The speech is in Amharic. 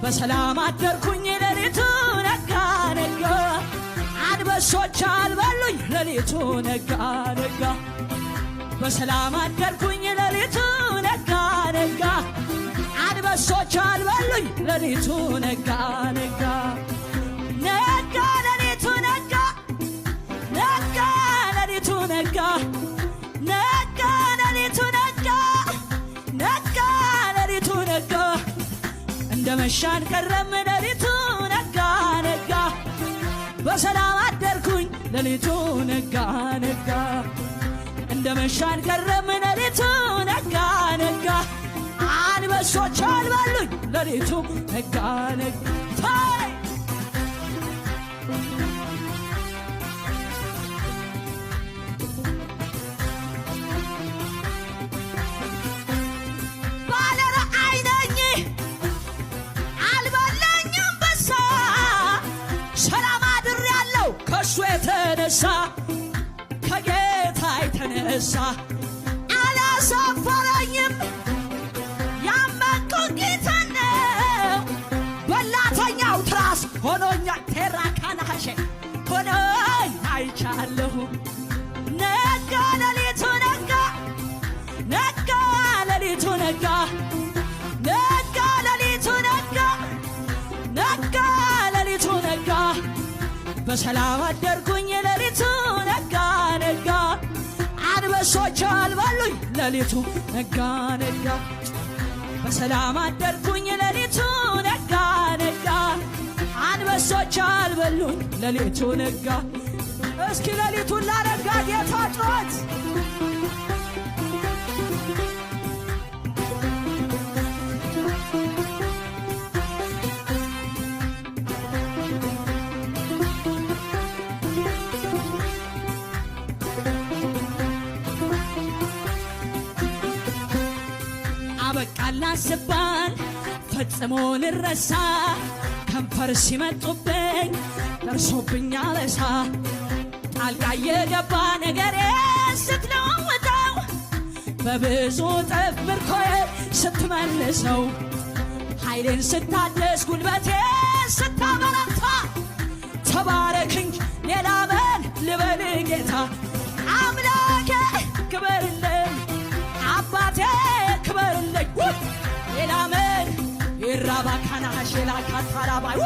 በሰላም አደርኩኝ ሌሊቱ ነጋ ነጋ አንበሶች አልበሉኝ ሌሊቱ ነጋ ነጋ በሰላም አደርኩኝ ሌሊቱ ነጋ ነጋ አንበሶች አልበሉኝ ሌሊቱ ነጋ ነጋ ነጋ ሌሊቱ ነጋ ነጋ ሌሊቱ ነጋ ነጋ ሌሊቱ ነጋ ነጋ ሌሊቱ ነጋ እንደ መሻን ቀረም ሌሊቱ ነጋ ነጋ በሰላም አደርኩኝ ሌሊቱ ነጋ ነጋ እንደ መሻን ቀረም ሌሊቱ ነጋ ነጋ አንበሶች አልበሉኝ ሌሊቱ ነጋ ነጋ የተነሳ ከጌታ የተነሳ አላሳፈረኝም ያመንኩት ጌታ ነው በላተኛው ትራስ ሆኖኛል ቴራካናሼ ሆኖኝ አይቻለሁ ነጋ ሌሊቱ ነጋ ነጋ ሌሊቱ ነጋ ነጋ ሌሊቱ ነጋ ነጋ ሌሊቱ ነጋ በሰላም አደርኩኝ ሌሊቱ ነጋ ነጋ አንበሶች አልበሉኝ ሌሊቱ ነጋ ነጋ በሰላም አደርኩኝ ሌሊቱ ነጋ ነጋ አንበሶች አልበሉኝ ሌሊቱ ነጋ እስኪ ሌሊቱን ላረጋ ጌታ ጮት አበቃላ ስባል ፈጽሞ ልረሳ ከንፈር ሲመጡብኝ ደርሶብኛ ለሳ ጣልቃ የገባ ነገሬ ስትለውጠው በብዙ ጥፍ ምርኮዬ ስትመልሰው ኃይሌን ስታደስ ጉልበቴ ስታበረታ ተባረክኝ ሌላ ምን ልበል ጌታ አምላኬ ክበርልኝ አባቴ ክበርልኝ ሌላ ምን ይራባ ካናሼላ ካታራባይ